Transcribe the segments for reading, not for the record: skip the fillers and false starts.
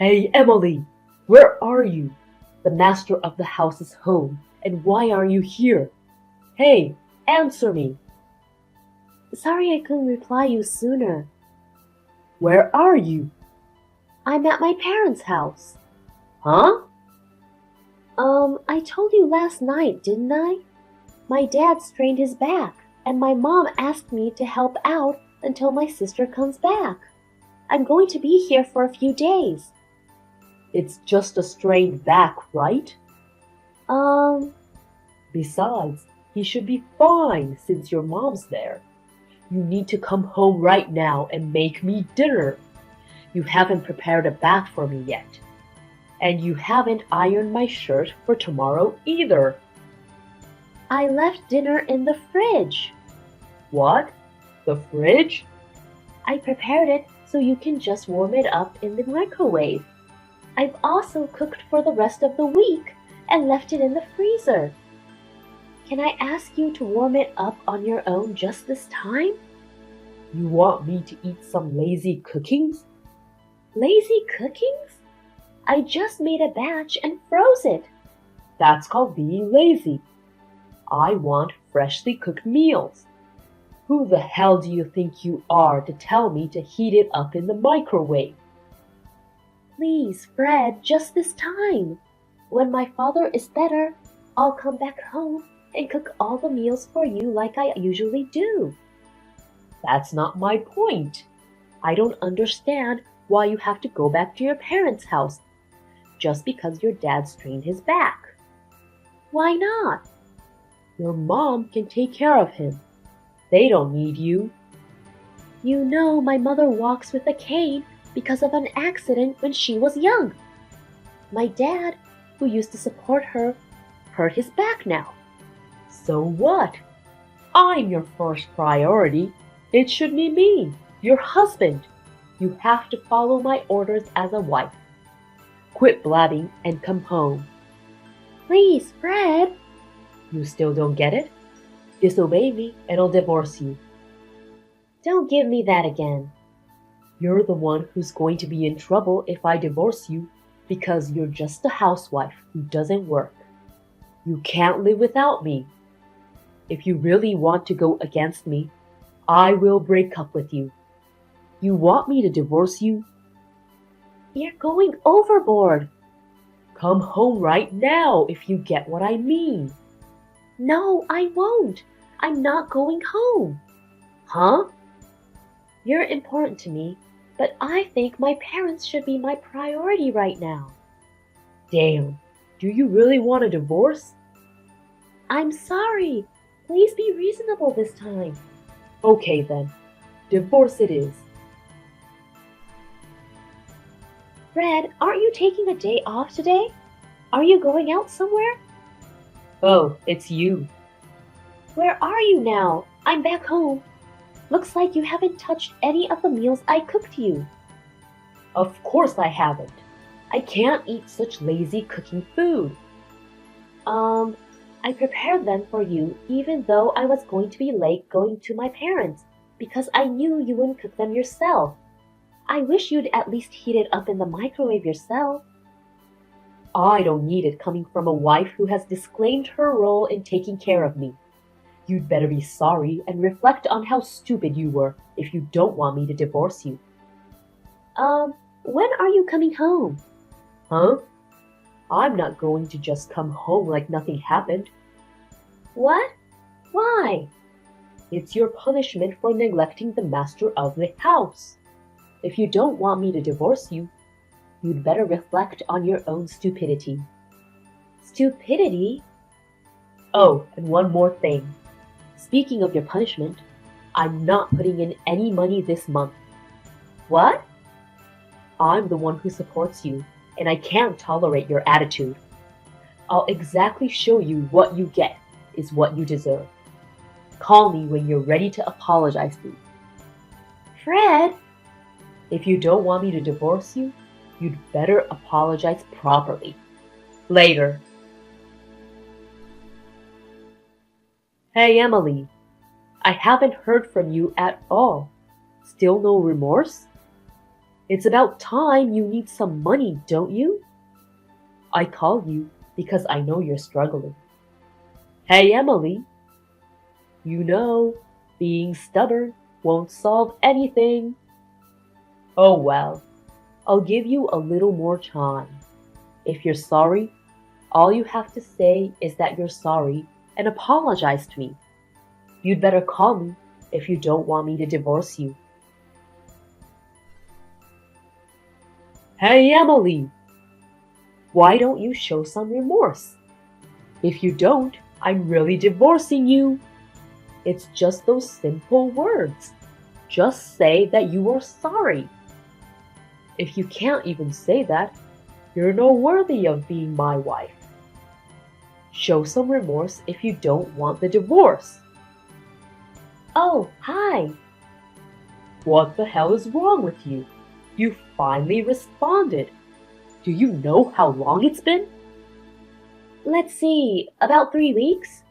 Hey, Emily! Where are you? The master of the house is home, and why are you here? Hey, answer me! Sorry I couldn't reply you sooner. Where are you? I'm at my parents' house. Huh? I told you last night, didn't I? My dad strained his back, and my mom asked me to help out until my sister comes back. I'm going to be here for a few days. It's just a strained back, right? Um, Besides, he should be fine since your mom's there. You need to come home right now and make me dinner. You haven't prepared a bath for me yet. And you haven't ironed my shirt for tomorrow either. I left dinner in the fridge. What? The fridge? I prepared it so you can just warm it up in the microwave. I've also cooked for the rest of the week and left it in the freezer. Can I ask you to warm it up on your own just this time? You want me to eat some lazy cookings? Lazy cookings? I just made a batch and froze it. That's called being lazy. I want freshly cooked meals. Who the hell do you think you are to tell me to heat it up in the microwave? Please, Fred, just this time. When my father is better, I'll come back home and cook all the meals for you like I usually do. That's not my point. I don't understand why you have to go back to your parents' house just because your dad strained his back. Why not? Your mom can take care of him. They don't need you. You know my mother walks with a cane because of an accident when she was young. My dad, who used to support her, hurt his back now. So what? I'm your first priority. It should be me, your husband. You have to follow my orders as a wife. Quit blabbing and come home. Please, Fred. You still don't get it? Disobey me and I'll divorce you. Don't give me that again. You're the one who's going to be in trouble if I divorce you because you're just a housewife who doesn't work. You can't live without me. If you really want to go against me, I will break up with you. You want me to divorce you? You're going overboard. Come home right now if you get what I mean. No, I won't. I'm not going home. Huh? You're important to me, but I think my parents should be my priority right now. Damn, do you really want a divorce? I'm sorry. Please be reasonable this time. Okay then, divorce it is. Fred, aren't you taking a day off today? Are you going out somewhere? Oh, it's you. Where are you now? I'm back home. Looks like you haven't touched any of the meals I cooked you. Of course I haven't. I can't eat such lazy cooking food. I prepared them for you even though I was going to be late going to my parents because I knew you wouldn't cook them yourself. I wish you'd at least heat it up in the microwave yourself. I don't need it coming from a wife who has disclaimed her role in taking care of me. You'd better be sorry and reflect on how stupid you were if you don't want me to divorce you. When are you coming home? Huh? I'm not going to just come home like nothing happened. What? Why? It's your punishment for neglecting the master of the house. If you don't want me to divorce you, you'd better reflect on your own stupidity. Stupidity? Oh, and one more thing. Speaking of your punishment, I'm not putting in any money this month. What? I'm the one who supports you, and I can't tolerate your attitude. I'll exactly show you what you get is what you deserve. Call me when you're ready to apologize to me. Fred! If you don't want me to divorce you, you'd better apologize properly. Later. Hey, Emily. I haven't heard from you at all. Still no remorse? It's about time you need some money, don't you? I call you because I know you're struggling. Hey, Emily. You know, being stubborn won't solve anything. Oh well, I'll give you a little more time. If you're sorry, all you have to say is that you're sorry and apologize to me. You'd better call me if you don't want me to divorce you. Hey, Emily! Why don't you show some remorse? If you don't, I'm really divorcing you. It's just those simple words. Just say that you are sorry. If you can't even say that, you're not worthy of being my wife. Show some remorse if you don't want the divorce. Oh, hi. What the hell is wrong with you? You finally responded. Do you know how long it's been? Let's see, about 3 weeks?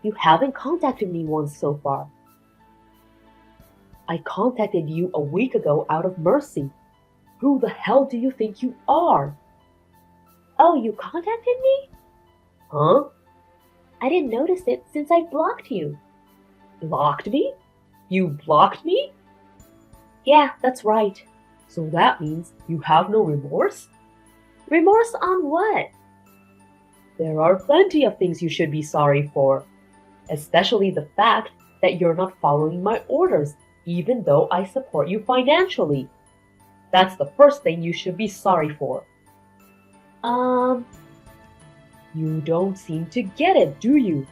You haven't contacted me once so far. I contacted you a week ago out of mercy. Who the hell do you think you are? Oh, you contacted me? Huh? I didn't notice it since I blocked you. Blocked me? You blocked me? Yeah, that's right. So that means you have no remorse? Remorse on what? There are plenty of things you should be sorry for, especially the fact that you're not following my orders, even though I support you financially. That's the first thing you should be sorry for. You don't seem to get it, do you?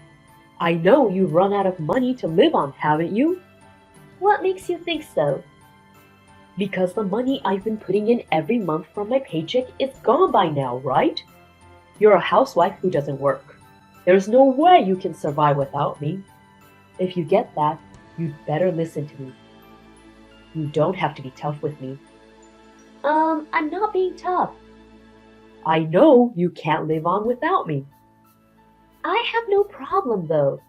I know you've run out of money to live on, haven't you? What makes you think so? Because the money I've been putting in every month from my paycheck is gone by now, right? You're a housewife who doesn't work. There's no way you can survive without me. If you get that, you'd better listen to me. You don't have to be tough with me. I'm not being tough. I know you can't live on without me. I have no problem though.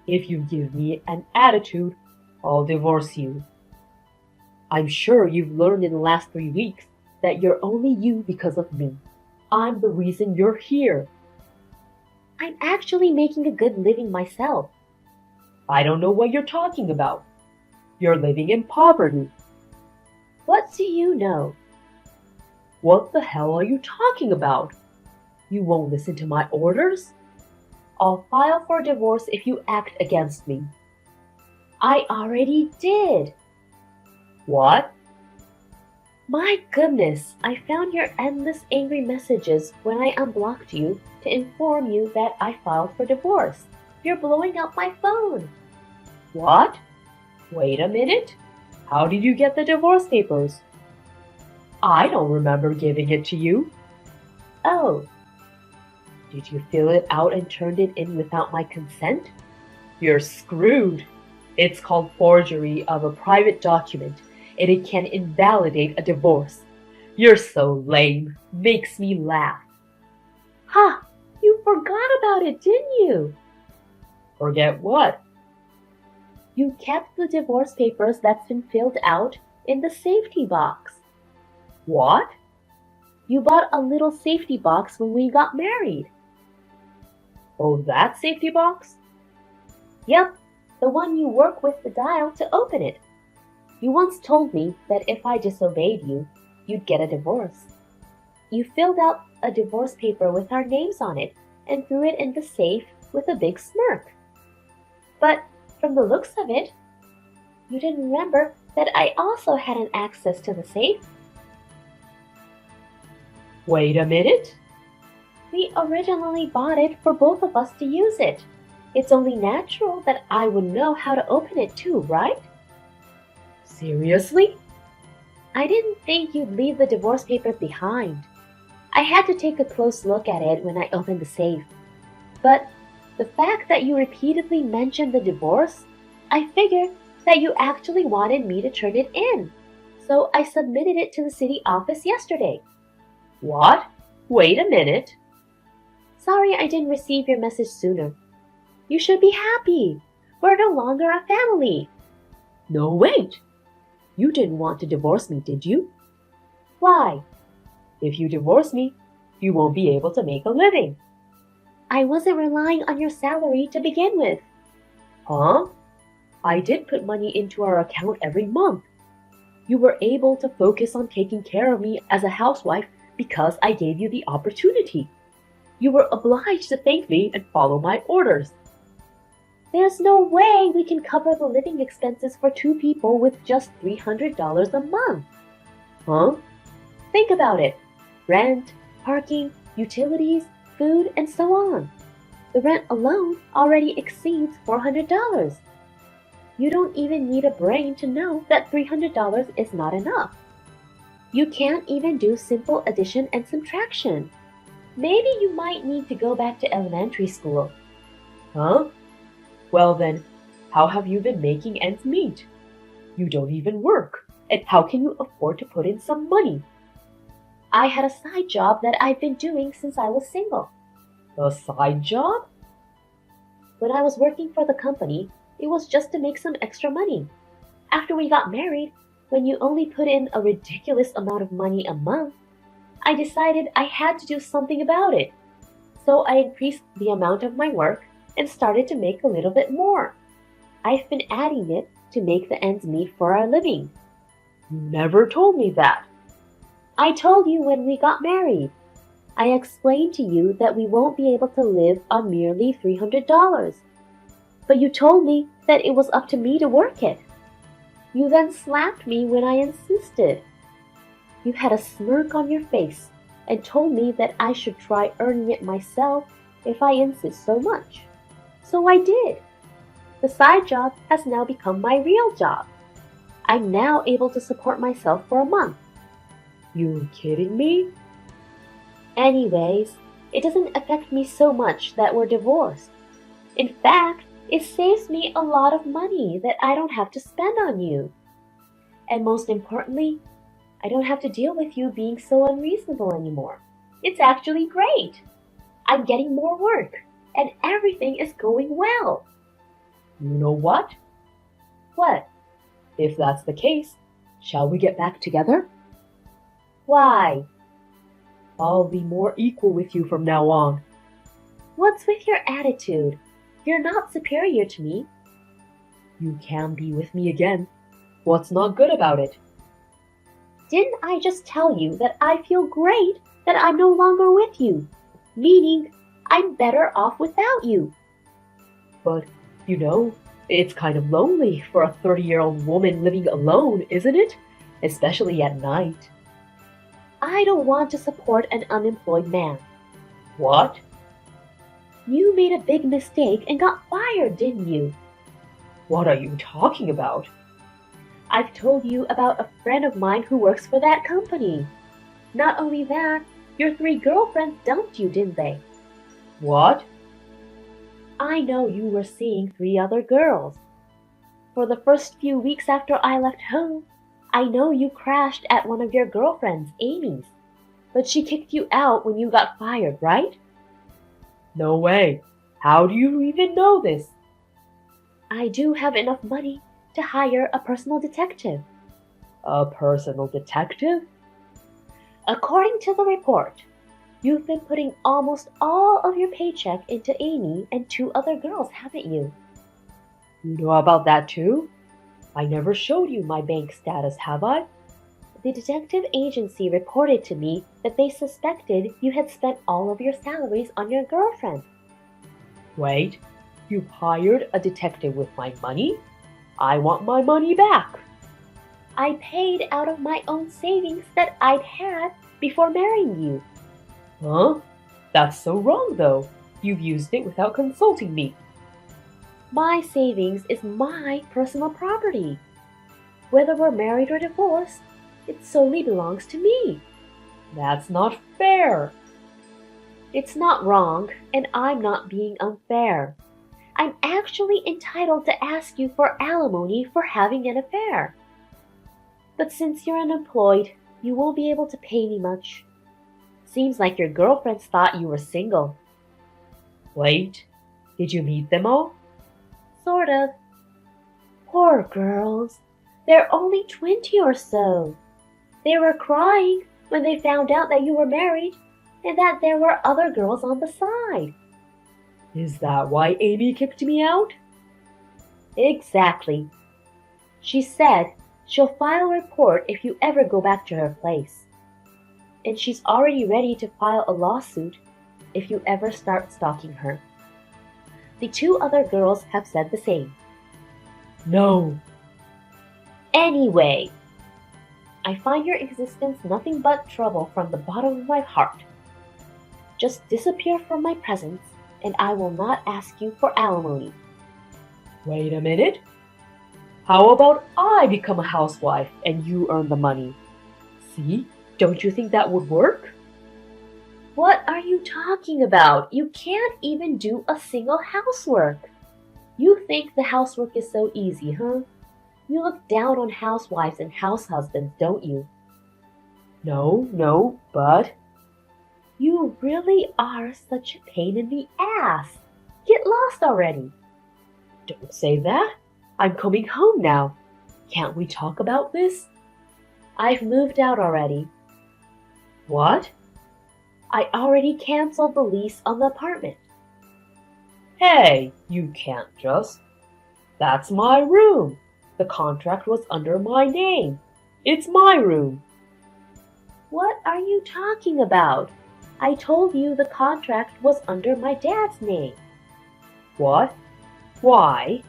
If you give me an attitude, I'll divorce you. I'm sure you've learned in the last 3 weeks that you're only you because of me. I'm the reason you're here. I'm actually making a good living myself. I don't know what you're talking about. You're living in poverty. What do you know? What the hell are you talking about? You won't listen to my orders? I'll file for divorce if you act against me. I already did. What? My goodness, I found your endless angry messages when I unblocked you to inform you that I filed for divorce. You're blowing up my phone. What? Wait a minute. How did you get the divorce papers? I don't remember giving it to you. Oh. Did you fill it out and turn it in without my consent? You're screwed. It's called forgery of a private document, and it can invalidate a divorce. You're so lame. Makes me laugh. Ha! You forgot about it, didn't you? Forget what? You kept the divorce papers that's been filled out in the safety box. What? You bought a little safety box when we got married. Oh, that safety box? Yep, the one you work with the dial to open it. You once told me that if I disobeyed you, you'd get a divorce. You filled out a divorce paper with our names on it and threw it in the safe with a big smirk. But from the looks of it, you didn't remember that I also had an access to the safe. Wait a minute. We originally bought it for both of us to use it. It's only natural that I would know how to open it too, right? Seriously? I didn't think you'd leave the divorce papers behind. I had to take a close look at it when I opened the safe. But the fact that you repeatedly mentioned the divorce, I figured that you actually wanted me to turn it in. So I submitted it to the city office yesterday. What? Wait a minute. Sorry I didn't receive your message sooner. You should be happy. We're no longer a family. No, wait. You didn't want to divorce me, did you? Why? If you divorce me, you won't be able to make a living. I wasn't relying on your salary to begin with. Huh? I did put money into our account every month. You were able to focus on taking care of me as a housewife because I gave you the opportunity. You were obliged to thank me and follow my orders. There's no way we can cover the living expenses for 2 people with just $300 a month. Huh? Think about it. Rent, parking, utilities, food, and so on. The rent alone already exceeds $400. You don't even need a brain to know that $300 is not enough. You can't even do simple addition and subtraction. Maybe you might need to go back to elementary school. Huh? Well then, how have you been making ends meet? You don't even work, and how can you afford to put in some money? I had a side job that I've been doing since I was single. A side job? When I was working for the company, it was just to make some extra money. After we got married, when you only put in a ridiculous amount of money a month, I decided I had to do something about it. So I increased the amount of my work and started to make a little bit more. I've been adding it to make the ends meet for our living. You never told me that. I told you when we got married. I explained to you that we won't be able to live on merely $300. But you told me that it was up to me to work it. You then slapped me when I insisted. You had a smirk on your face and told me that I should try earning it myself if I insist so much. So I did. The side job has now become my real job. I'm now able to support myself for a month. You're kidding me? Anyways, it doesn't affect me so much that we're divorced. In fact, it saves me a lot of money that I don't have to spend on you. And most importantly, I don't have to deal with you being so unreasonable anymore. It's actually great. I'm getting more work, and everything is going well. You know what? What? If that's the case, shall we get back together? Why? I'll be more equal with you from now on. What's with your attitude? You're not superior to me. You can be with me again. What's not good about it? Didn't I just tell you that I feel great that I'm no longer with you? Meaning, I'm better off without you. But, it's kind of lonely for a 30-year-old woman living alone, isn't it? Especially at night. I don't want to support an unemployed man. What? You made a big mistake and got fired, didn't you? What are you talking about? I've told you about a friend of mine who works for that company. Not only that, your 3 girlfriends dumped you, didn't they? What? I know you were seeing 3 other girls. For the first few weeks after I left home, I know you crashed at one of your girlfriends, Amy's. But she kicked you out when you got fired, right? No way. How do you even know this? I do have enough money to hire a personal detective. A personal detective? According to the report, you've been putting almost all of your paycheck into Amy and 2 other girls, haven't you? You know about that too? I never showed you my bank status, have I? The detective agency reported to me that they suspected you had spent all of your salaries on your girlfriend. Wait, you hired a detective with my money? I want my money back. I paid out of my own savings that I'd had before marrying you. Huh? That's so wrong though. You've used it without consulting me. My savings is my personal property. Whether we're married or divorced, it solely belongs to me. That's not fair. It's not wrong, and I'm not being unfair. I'm actually entitled to ask you for alimony for having an affair. But since you're unemployed, you won't be able to pay me much. Seems like your girlfriends thought you were single. Wait, did you meet them all? Sort of. Poor girls. They're only 20 or so. They were crying when they found out that you were married and that there were other girls on the side. Is that why Amy kicked me out? Exactly. She said she'll file a report if you ever go back to her place. And she's already ready to file a lawsuit if you ever start stalking her. The 2 other girls have said the same. No. Anyway, I find your existence nothing but trouble from the bottom of my heart. Just disappear from my presence, and I will not ask you for alimony. Wait a minute. How about I become a housewife and you earn the money? See? Don't you think that would work? What are you talking about? You can't even do a single housework. You think the housework is so easy, huh? You look down on housewives and house husbands, don't you? No, but... You really are such a pain in the ass. Get lost already. Don't say that. I'm coming home now. Can't we talk about this? I've moved out already. What? I already canceled the lease on the apartment. Hey, you can't just. That's my room. The contract was under my name. It's my room. What are you talking about? I told you the contract was under my dad's name. What? Why?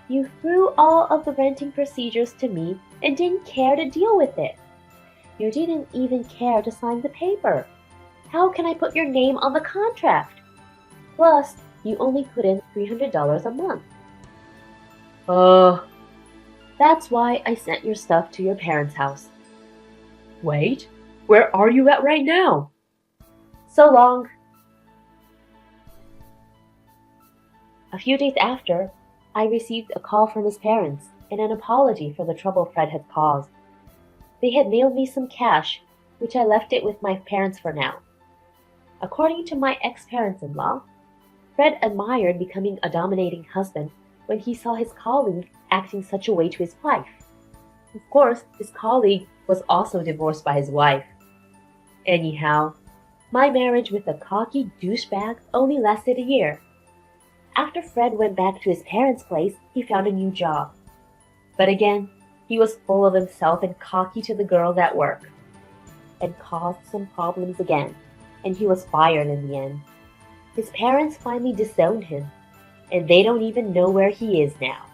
You threw all of the renting procedures to me and didn't care to deal with it. You didn't even care to sign the paper. How can I put your name on the contract? Plus, you only put in $300 a month. That's why I sent your stuff to your parents' house. Wait, where are you at right now? So long. A few days after, I received a call from his parents and an apology for the trouble Fred had caused. They had mailed me some cash, which I left it with my parents for now. According to my ex-parents-in-law, Fred admired becoming a dominating husband when he saw his colleague acting such a way to his wife. Of course, his colleague was also divorced by his wife. Anyhow, my marriage with a cocky douchebag only lasted a year. After Fred went back to his parents' place, he found a new job. But again, he was full of himself and cocky to the girls at work, and caused some problems again, and he was fired in the end. His parents finally disowned him, and they don't even know where he is now.